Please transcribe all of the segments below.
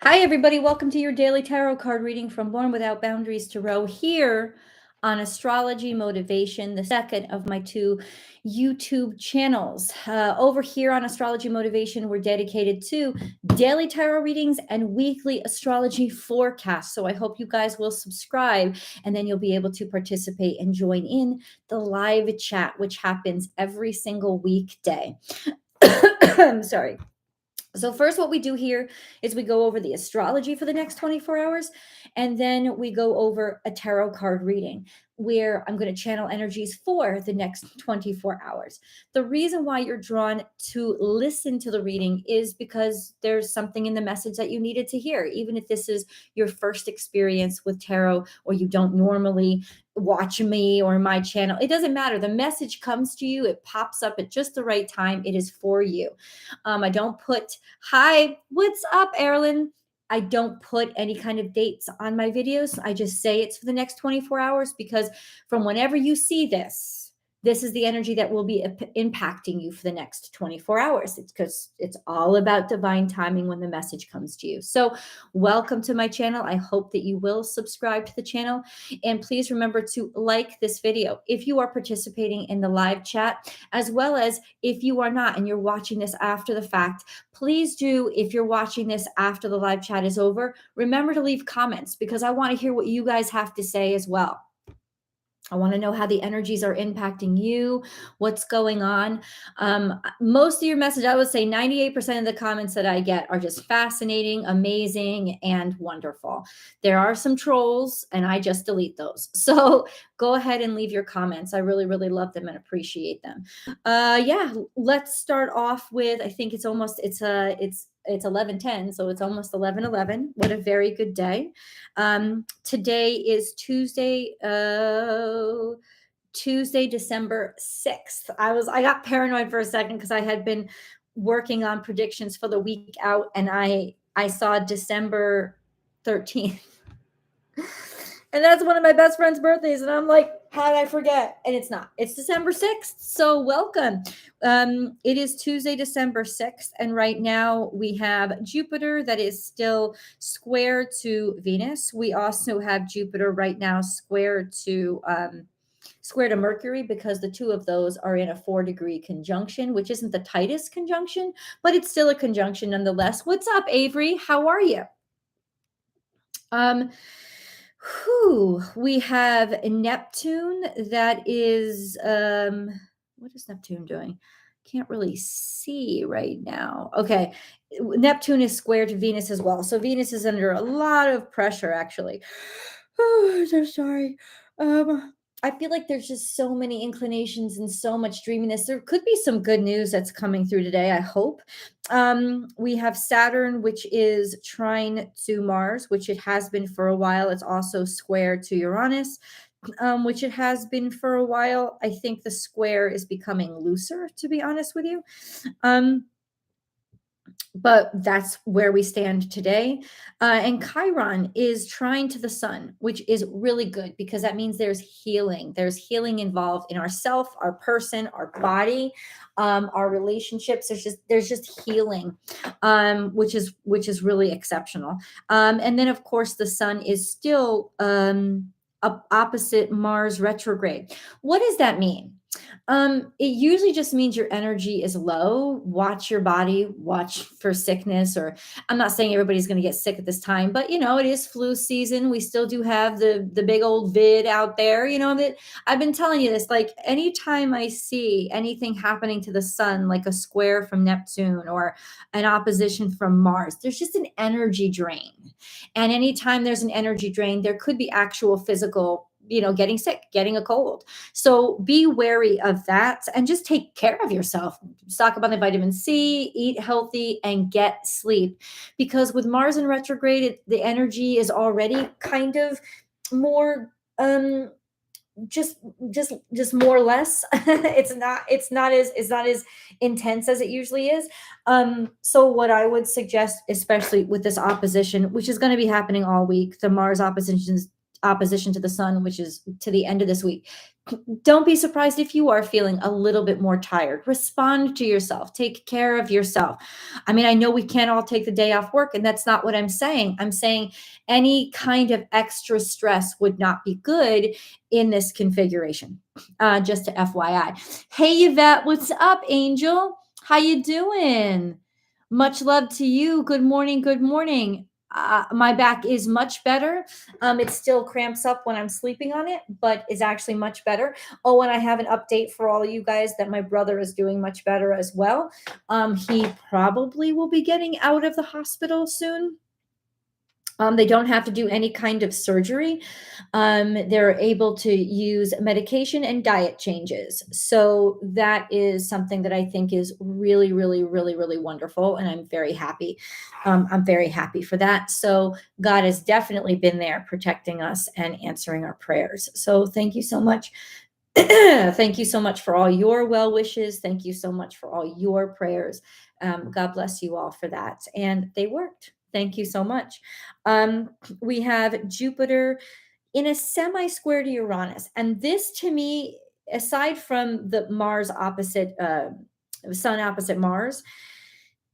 Hi, everybody. Welcome to your daily tarot card reading from Born Without Boundaries Tarot here on Astrology Motivation, the second of my two YouTube channels. Over here on Astrology Motivation, we're dedicated to daily tarot readings and weekly astrology forecasts. So I hope you guys will subscribe and then you'll be able to participate and join in the live chat, which happens every single weekday. I'm sorry. So first, what we do here is we go over the astrology for the next 24 hours, and then we go over a tarot card reading where I'm going to channel energies for the next 24 hours. The reason why you're drawn to listen to the reading is because there's something in the message that you needed to hear, even if this is your first experience with tarot or you don't normally watch me or my channel. It doesn't matter. The message comes to you. It pops up at just the right time. It is for you. I don't put, hi, what's up, Erilyn? I don't put any kind of dates on my videos. I just say it's for the next 24 hours because from whenever you see this is the energy that will be impacting you for the next 24 hours. It's because it's all about divine timing when the message comes to you. So welcome to my channel. I hope that you will subscribe to the channel. And please remember to like this video if you are participating in the live chat, as well as if you are not and you're watching this after the fact. Please do, if you're watching this after the live chat is over, remember to leave comments because I want to hear what you guys have to say as well. I want to know how the energies are impacting you, what's going on. Most of your message, I would say 98% of the comments that I get are just fascinating, amazing, and wonderful. There are some trolls, and I just delete those. So go ahead and leave your comments. I really, really love them and appreciate them. Yeah, let's start off with, I think it's 11:10, so it's almost 11:11. What a very good day. Today is Tuesday, December 6th. I got paranoid for a second because I had been working on predictions for the week out, and I saw December 13th. And that's one of my best friend's birthdays. And I'm like, how did I forget? And it's not. It's December 6th. So welcome. It is Tuesday, December 6th. And right now we have Jupiter that is still square to Venus. We also have Jupiter right now square to Mercury because the two of those are in a 4-degree conjunction, which isn't the tightest conjunction, but it's still a conjunction nonetheless. What's up, Avery? How are you? We have Neptune that is, what is Neptune doing? Can't really see right now. Okay. Neptune is square to Venus as well. So Venus is under a lot of pressure, actually. Oh, I'm so sorry. I feel like there's just so many inclinations and so much dreaminess. There could be some good news that's coming through today, I hope. We have Saturn, which is trine to Mars, which it has been for a while. It's also square to Uranus, which it has been for a while. I think the square is becoming looser, to be honest with you. But that's where we stand today. And Chiron is trine to the sun, which is really good because that means there's healing. There's healing involved in ourself, our person, our body, our relationships. There's just healing, which is really exceptional. And then of course the sun is still opposite Mars retrograde. What does that mean? It usually just means your energy is low. Watch your body, watch for sickness, or I'm not saying everybody's going to get sick at this time, but it is flu season. We still do have the big old vid out there, that I've been telling you this, like anytime I see anything happening to the sun, like a square from Neptune or an opposition from Mars, there's just an energy drain. And anytime there's an energy drain, there could be actual physical getting sick, getting a cold. So be wary of that and just take care of yourself. Stock up on the vitamin C, eat healthy, and get sleep. Because with Mars in retrograde, the energy is already kind of more just more or less. it's not as intense as it usually is. So what I would suggest, especially with this opposition, which is going to be happening all week, the Mars opposition to the sun, which is to the end of this week, Don't be surprised if you are feeling a little bit more tired. Respond to yourself. Take care of yourself. I mean, I know we can't all take the day off work, and that's not what I'm saying. I'm saying any kind of extra stress would not be good in this configuration. Just to FYI. Hey, Yvette, what's up, Angel? How you doing? Much love to you. Good morning. Good morning. My back is much better. It still cramps up when I'm sleeping on it, but is actually much better. Oh, and I have an update for all of you guys that my brother is doing much better as well. He probably will be getting out of the hospital soon. They don't have to do any kind of surgery. They're able to use medication and diet changes. So that is something that I think is really, really, really, really wonderful. And I'm very happy. I'm very happy for that. So God has definitely been there protecting us and answering our prayers. So thank you so much. Thank you so much for all your well wishes. Thank you so much for all your prayers. God bless you all for that. And they worked. Thank you so much. We have Jupiter in a semi-square to Uranus. And this to me, aside from the Mars opposite, Sun opposite Mars,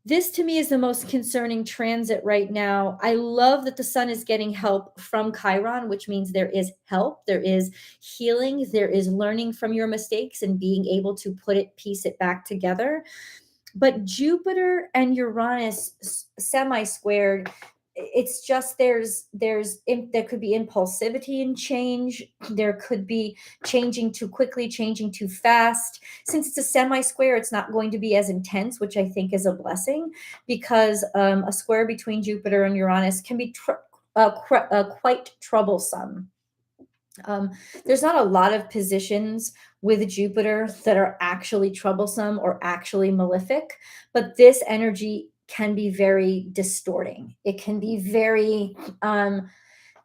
this to me is the most concerning transit right now. I love that the sun is getting help from Chiron, which means there is help, there is healing, there is learning from your mistakes and being able to piece it back together. But Jupiter and Uranus semi-squared, it's just there could be impulsivity in change. There could be changing too quickly, changing too fast. Since it's a semi-square, it's not going to be as intense, which I think is a blessing, because a square between Jupiter and Uranus can be quite troublesome. There's not a lot of positions with Jupiter that are actually troublesome or actually malefic, but this energy can be very distorting. It can be very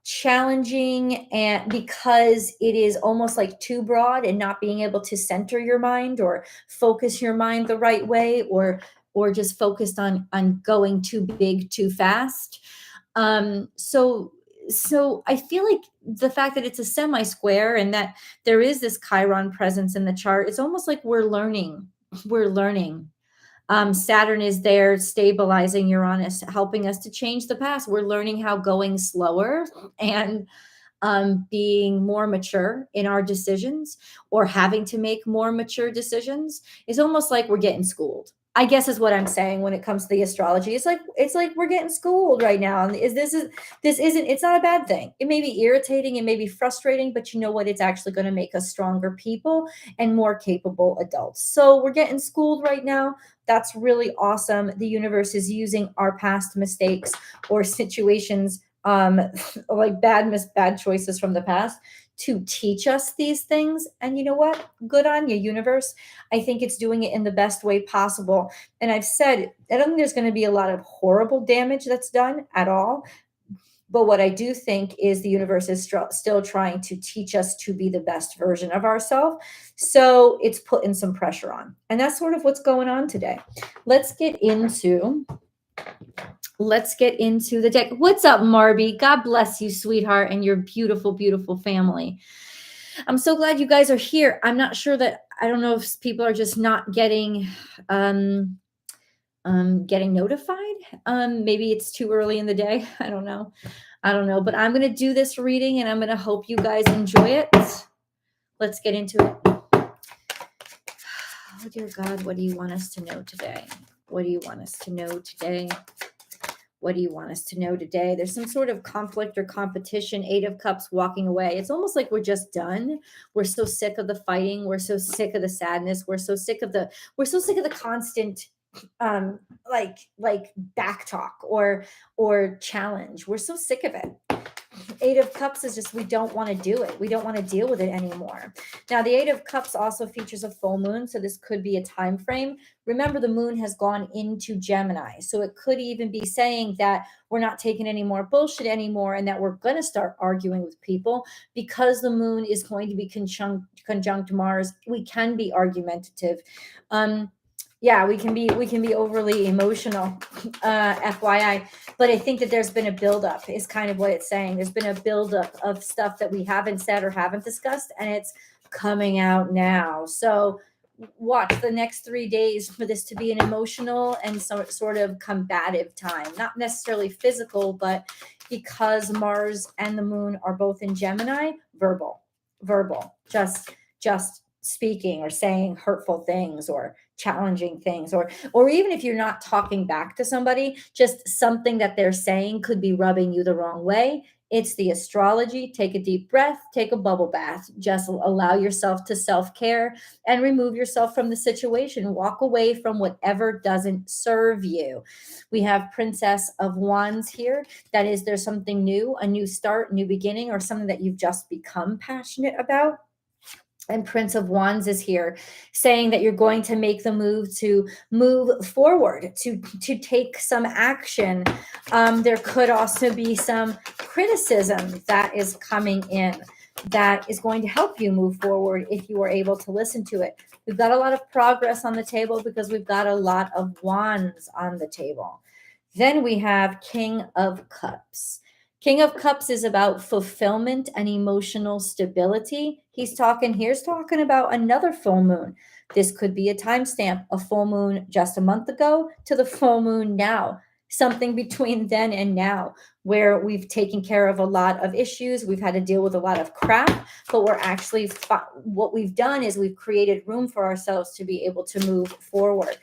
challenging, and because it is almost like too broad and not being able to center your mind or focus your mind the right way, or just focused on going too big too fast. So I feel like the fact that it's a semi-square and that there is this Chiron presence in the chart, it's almost like we're learning. Saturn is there stabilizing Uranus, helping us to change the past. We're learning how going slower and being more mature in our decisions, or having to make more mature decisions, is almost like we're getting schooled, I guess, is what I'm saying when it comes to the astrology. It's like we're getting schooled right now. And it's not a bad thing. It may be irritating, it may be frustrating, but you know what? It's actually going to make us stronger people and more capable adults. So we're getting schooled right now. That's really awesome. The universe is using our past mistakes or situations, like bad choices from the past, to teach us these things. And you know what? Good on you, universe. I think it's doing it in the best way possible. And I've said, I don't think there's going to be a lot of horrible damage that's done at all. But what I do think is the universe is still trying to teach us to be the best version of ourselves. So it's putting some pressure on. And that's sort of what's going on today. Let's get into the deck. What's up, Marby? God bless you, sweetheart, and your beautiful, beautiful family. I'm so glad you guys are here. I'm not sure I don't know if people are just not getting notified. Maybe it's too early in the day. I don't know. But I'm going to do this reading and I'm going to hope you guys enjoy it. Let's get into it. Oh, dear God, what do you want us to know today? What do you want us to know today? What do you want us to know today? There's some sort of conflict or competition. 8 of Cups, walking away. It's almost like we're just done. We're so sick of the fighting. We're so sick of the sadness. We're so sick of the constant like back talk or challenge. We're so sick of it. 8 of Cups is just, we don't want to do it. We don't want to deal with it anymore. Now, the 8 of Cups also features a full moon, so this could be a time frame. Remember, the moon has gone into Gemini, so it could even be saying that we're not taking any more bullshit anymore and that we're going to start arguing with people because the moon is going to be conjunct Mars. We can be argumentative. Yeah, we can be overly emotional, FYI. But I think that there's been a buildup, is kind of what it's saying. There's been a buildup of stuff that we haven't said or haven't discussed, and it's coming out now. So watch the next 3 days for this to be an emotional and sort of combative time. Not necessarily physical, but because Mars and the Moon are both in Gemini, verbal, just speaking or saying hurtful things or challenging things, or even if you're not talking back to somebody, just something that they're saying could be rubbing you the wrong way. It's the astrology. Take a deep breath, take a bubble bath, just allow yourself to self-care and remove yourself from the situation. Walk away from whatever doesn't serve you. We have Princess of Wands here. That is, there's something new, a new start, new beginning, or something that you've just become passionate about. And Prince of Wands is here, saying that you're going to make the move to move forward, to take some action. There could also be some criticism that is coming in that is going to help you move forward if you are able to listen to it. We've got a lot of progress on the table because we've got a lot of wands on the table. Then we have King of Cups. King of Cups is about fulfillment and emotional stability. Here's talking about another full moon. This could be a timestamp, a full moon just a month ago to the full moon now, something between then and now, where we've taken care of a lot of issues. We've had to deal with a lot of crap, but we're actually, what we've done is we've created room for ourselves to be able to move forward.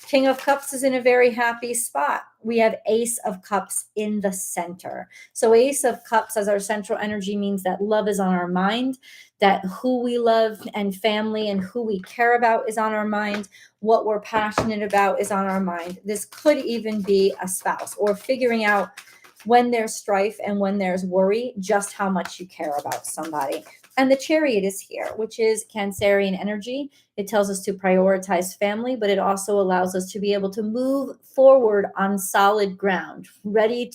King of Cups is in a very happy spot. We have Ace of Cups in the center. So Ace of Cups as our central energy means that love is on our mind, that who we love and family and who we care about is on our mind, what we're passionate about is on our mind. This could even be a spouse, or figuring out when there's strife and when there's worry, just how much you care about somebody. And the Chariot is here, which is Cancerian energy. It tells us to prioritize family, but it also allows us to be able to move forward on solid ground, ready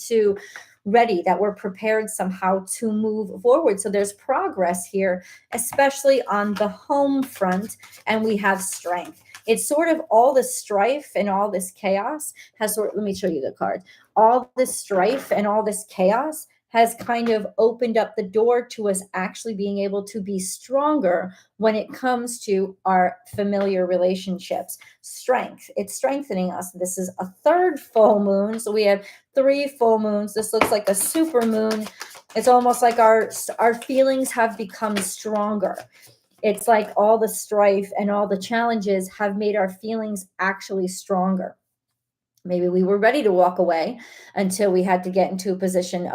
that we're prepared somehow to move forward. So there's progress here, especially on the home front, and we have strength. It's sort of all this strife and all this chaos let me show you the card. All this strife and all this chaos has kind of opened up the door to us actually being able to be stronger when it comes to our familiar relationships. Strength, it's strengthening us. This is a third full moon. So we have 3 full moons. This looks like a super moon. It's almost like our feelings have become stronger. It's like all the strife and all the challenges have made our feelings actually stronger. Maybe we were ready to walk away until we had to get into a position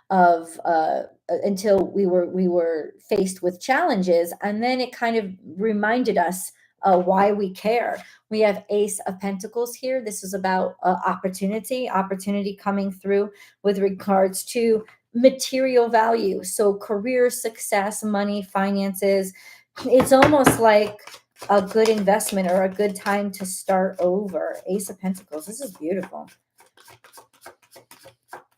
until we were faced with challenges, and then it kind of reminded us why we care. We have Ace of Pentacles here. This is about opportunity coming through with regards to material value. So career success, money, finances. It's almost like a good investment or a good time to start over. Ace of Pentacles. This is beautiful.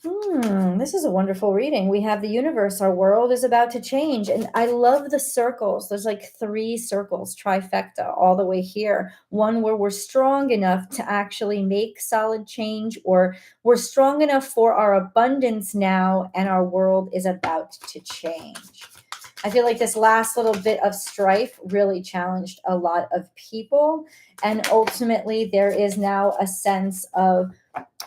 This is a wonderful reading. We have the universe. Our world is about to change. And I love the circles. There's like 3 circles, trifecta, all the way here. One where we're strong enough to actually make solid change, or we're strong enough for our abundance now, and our world is about to change. I feel like this last little bit of strife really challenged a lot of people. And ultimately, there is now a sense of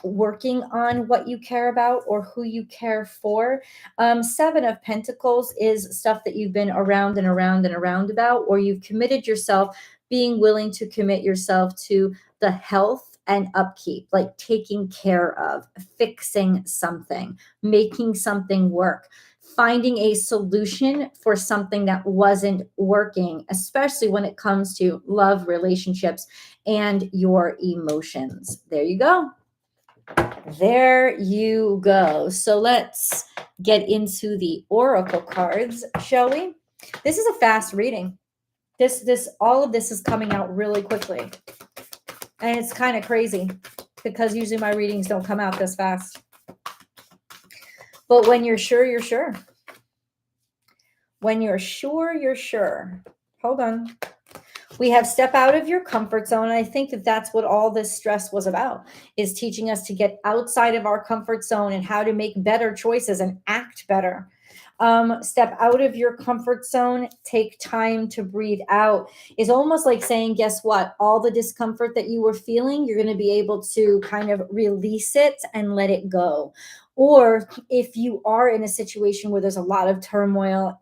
working on what you care about or who you care for. 7 of Pentacles is stuff that you've been around and around and around about, or you've committed yourself, being willing to commit yourself to the health and upkeep, like taking care of, fixing something, making something work, finding a solution for something that wasn't working, especially when it comes to love, relationships, and your emotions. There you go. There you go. So let's get into the oracle cards, shall we? This is a fast reading. All of this is coming out really quickly. And it's kind of crazy because usually my readings don't come out this fast. But when you're sure, you're sure. When you're sure, you're sure. Hold on. We have step out of your comfort zone. And I think that that's what all this stress was about, is teaching us to get outside of our comfort zone and how to make better choices and act better. Step out of your comfort zone, take time to breathe out, is almost like saying, guess what? All the discomfort that you were feeling, you're going to be able to kind of release it and let it go. Or if you are in a situation where there's a lot of turmoil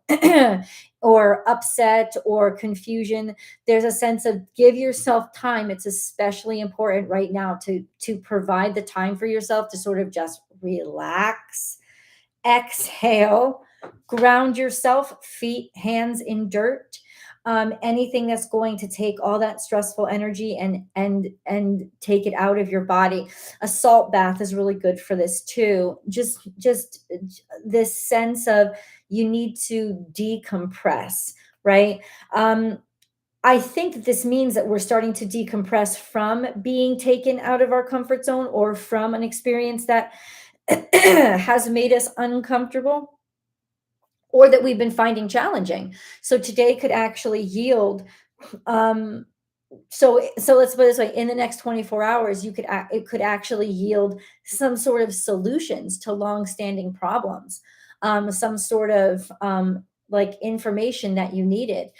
or upset or confusion, there's a sense of give yourself time. It's especially important right now to provide the time for yourself to sort of just relax, exhale, ground yourself, feet, hands in dirt. Anything that's going to take all that stressful energy and take it out of your body. A salt bath is really good for this too. Just this sense of you need to decompress, right? I think that this means that we're starting to decompress from being taken out of our comfort zone or from an experience that has made us uncomfortable or that we've been finding challenging. So today could actually yield um so let's put it this way, in the next 24 hours it could actually yield some sort of solutions to long-standing problems, some sort of like information that you needed,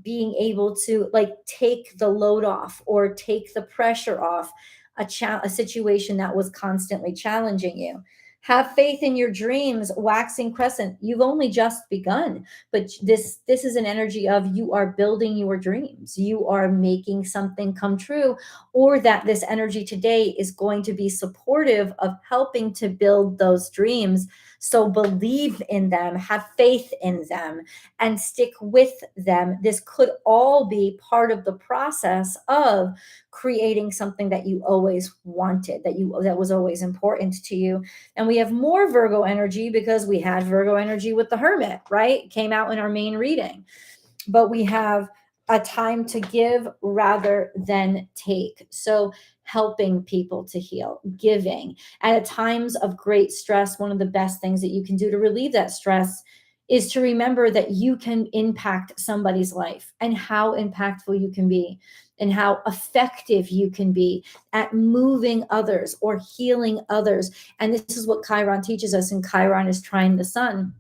being able to like take the load off or take the pressure off a situation that was constantly challenging you. Have faith in your dreams, waxing crescent. You've only just begun, but this is an energy of you are building your dreams, you are making something come true, or that this energy today is going to be supportive of helping to build those dreams. So believe in them, have faith in them, and stick with them. This could all be part of the process of creating something that you always wanted, that was always important to you. And we have more Virgo energy because we had Virgo energy with the Hermit, right? It came out in our main reading. But we have a time to give rather than take. So helping people to heal, giving. And at times of great stress, one of the best things that you can do to relieve that stress is to remember that you can impact somebody's life and how impactful you can be and how effective you can be at moving others or healing others. And this is what Chiron teaches us, and Chiron is trine the sun,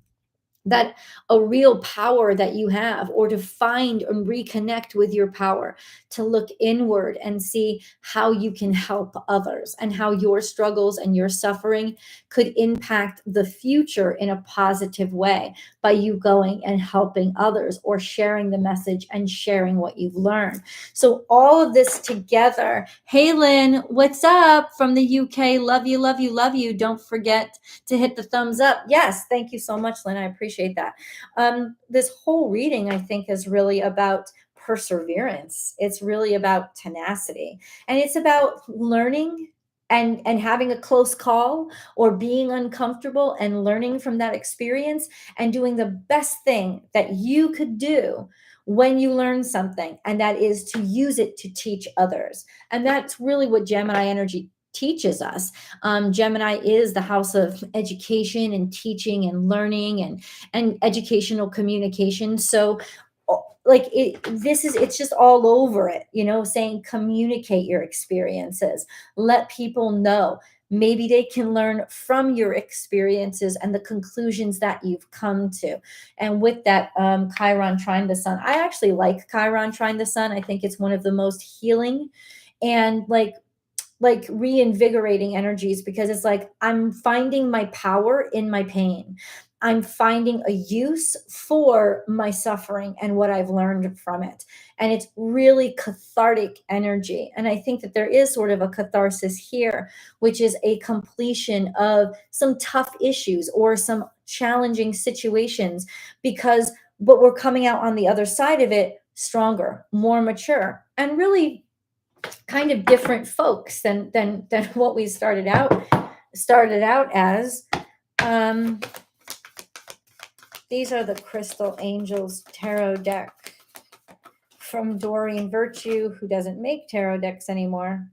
that a real power that you have, or to find and reconnect with your power, to look inward and see how you can help others and how your struggles and your suffering could impact the future in a positive way by you going and helping others or sharing the message and sharing what you've learned. So all of this together. Hey Lynn, what's up from the UK? Love you, love you, love you. Don't forget to hit the thumbs up. Yes, thank you so much, Lynn. I appreciate that. This whole reading, I think, is really about perseverance. It's really about tenacity, and it's about learning and having a close call or being uncomfortable and learning from that experience and doing the best thing that you could do when you learn something, and that is to use it to teach others. And that's really what Gemini energy teaches us. Gemini is the house of education and teaching and learning and educational communication. So like it's just all over it, saying communicate your experiences, let people know. Maybe they can learn from your experiences and the conclusions that you've come to. And with that, Chiron trine the sun. I actually like Chiron trine the sun. I think it's one of the most healing and like reinvigorating energies, because it's like I'm finding my power in my pain. I'm finding a use for my suffering and what I've learned from it. And it's really cathartic energy. And I think that there is sort of a catharsis here, which is a completion of some tough issues or some challenging situations, but we're coming out on the other side of it stronger, more mature, and really kind of different folks than what we started out as. These are the Crystal Angels tarot deck from Doreen Virtue, who doesn't make tarot decks anymore.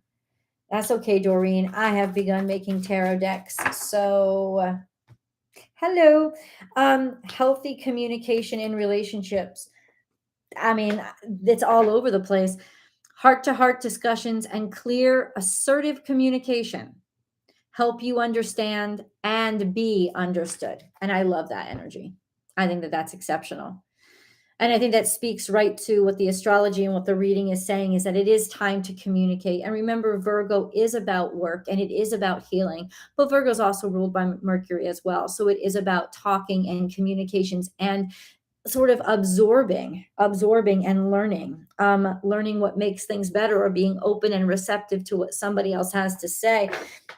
That's okay, Doreen. I have begun making tarot decks. So hello. Healthy communication in relationships. I mean, it's all over the place. Heart-to-heart discussions and clear, assertive communication help you understand and be understood. And I love that energy. I think that that's exceptional. And I think that speaks right to what the astrology and what the reading is saying, is that it is time to communicate. And remember, Virgo is about work and it is about healing, but Virgo is also ruled by Mercury as well. So it is about talking and communications and sort of absorbing and learning what makes things better, or being open and receptive to what somebody else has to say.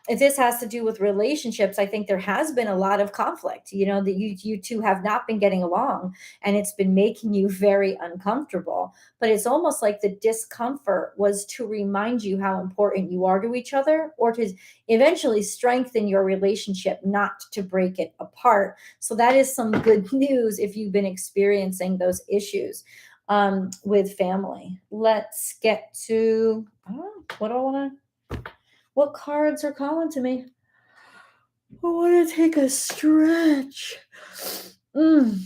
If this has to do with relationships, I think there has been a lot of conflict, that you two have not been getting along, and it's been making you very uncomfortable. But it's almost like the discomfort was to remind you how important you are to each other, or to eventually strengthen your relationship, not to break it apart. So that is some good news if you've been experiencing those issues with family. Let's get to what cards are calling to me. I want to take a stretch. Mm.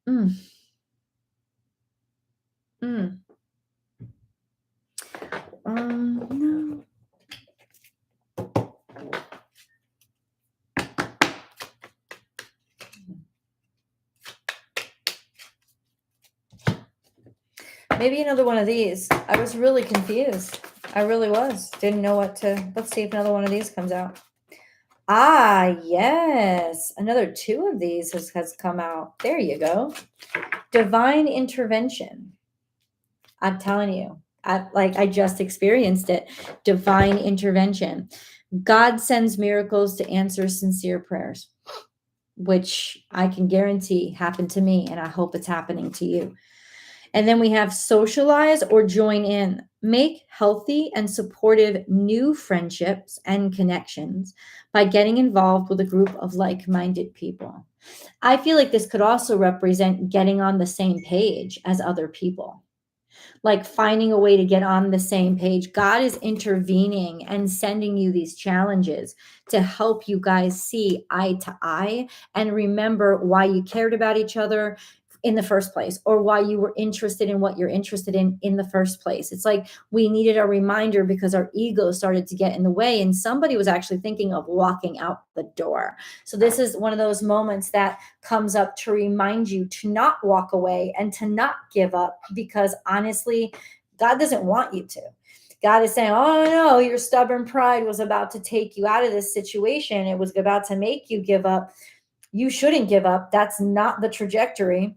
Mm. Mm. No. Maybe another one of these. I was really confused. I really was. Didn't know what to. Let's see if another one of these comes out. Ah, yes. Another two of these has come out. There you go. Divine intervention. I'm telling you, I just experienced it. Divine intervention. God sends miracles to answer sincere prayers, which I can guarantee happened to me, and I hope it's happening to you. And then we have socialize or join in. Make healthy and supportive new friendships and connections by getting involved with a group of like-minded people. I feel like this could also represent getting on the same page as other people, like finding a way to get on the same page. God is intervening and sending you these challenges to help you guys see eye to eye and remember why you cared about each other in the first place, or why you were interested in what you're interested in the first place. It's like we needed a reminder because our ego started to get in the way, and somebody was actually thinking of walking out the door. So this is one of those moments that comes up to remind you to not walk away and to not give up, because honestly, God doesn't want you to. God is saying, oh no, your stubborn pride was about to take you out of this situation. It was about to make you give up. You shouldn't give up. That's not the trajectory.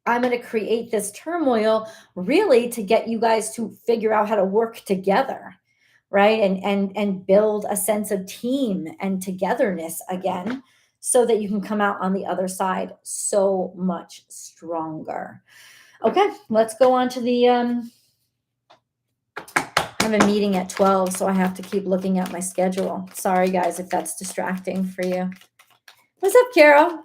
I'm going to create this turmoil really to get you guys to figure out how to work together, right? And build a sense of team and togetherness again, so that you can come out on the other side so much stronger. Okay, let's go on to the I have a meeting at 12, so I have to keep looking at my schedule. Sorry guys if that's distracting for you. What's up, Carol?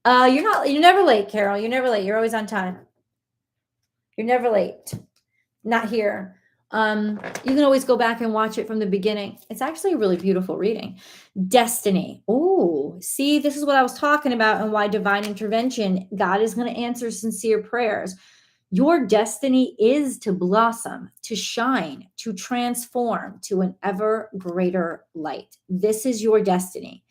You're never late, Carol. You're never late. You're always on time. You're never late. Not here. You can always go back and watch it from the beginning. It's actually a really beautiful reading. Destiny. Oh, see, this is what I was talking about, and why divine intervention. God is going to answer sincere prayers. Your destiny is to blossom, to shine, to transform to an ever greater light. This is your destiny.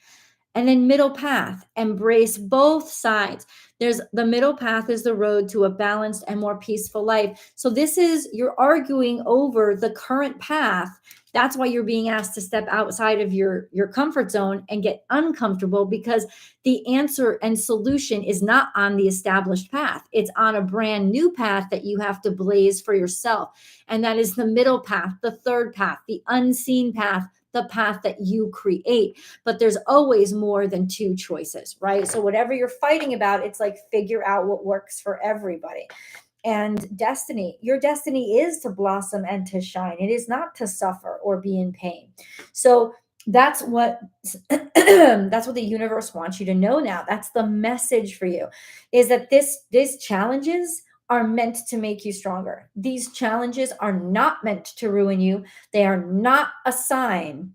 And then middle path, embrace both sides. There's the middle path is the road to a balanced and more peaceful life. So this is, you're arguing over the current path. That's why you're being asked to step outside of your comfort zone and get uncomfortable, because the answer and solution is not on the established path. It's on a brand new path that you have to blaze for yourself. And that is the middle path, the third path, the unseen path, the path that you create. But there's always more than two choices, right? So whatever you're fighting about, it's like figure out what works for everybody. And destiny, your destiny is to blossom and to shine. It is not to suffer or be in pain. So that's what that's what the universe wants you to know now. That's the message for you, is that these challenges are meant to make you stronger. These challenges are not meant to ruin you. They are not a sign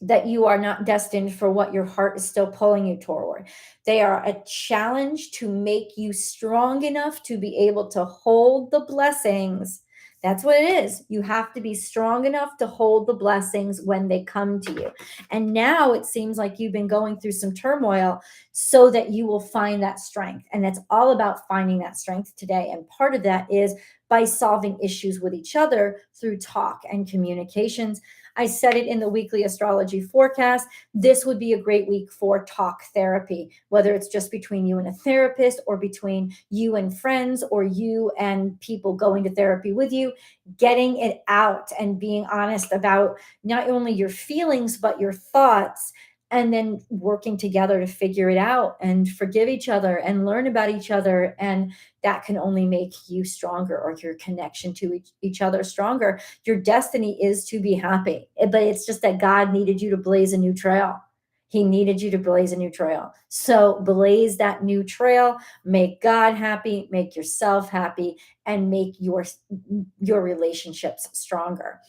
that you are not destined for what your heart is still pulling you toward. They are a challenge to make you strong enough to be able to hold the blessings. That's what it is. You have to be strong enough to hold the blessings when they come to you. And now it seems like you've been going through some turmoil so that you will find that strength. And it's all about finding that strength today. And part of that is by solving issues with each other through talk and communications. I said it in the weekly astrology forecast. This would be a great week for talk therapy, whether it's just between you and a therapist or between you and friends or you and people going to therapy with you, getting it out and being honest about not only your feelings, but your thoughts, and then working together to figure it out and forgive each other and learn about each other. And that can only make you stronger, or your connection to each other stronger. Your destiny is to be happy, but it's just that God needed you to blaze a new trail. He needed you to blaze a new trail. So blaze that new trail, make God happy, make yourself happy, and make your relationships stronger.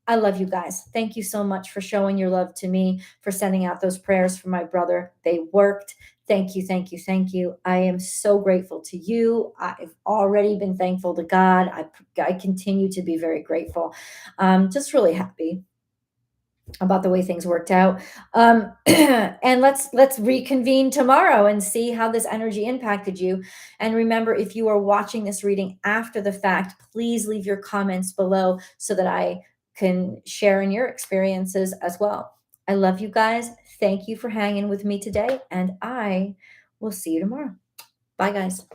I love you guys. Thank you so much for showing your love to me, for sending out those prayers for my brother. They worked. Thank you, thank you, thank you. I am so grateful to you. I've already been thankful to God. I continue to be very grateful. Just really happy about the way things worked out. And let's reconvene tomorrow and see how this energy impacted you. And remember, if you are watching this reading after the fact, please leave your comments below so that I can share in your experiences as well. I love you guys. Thank you for hanging with me today, and I will see you tomorrow. Bye, guys.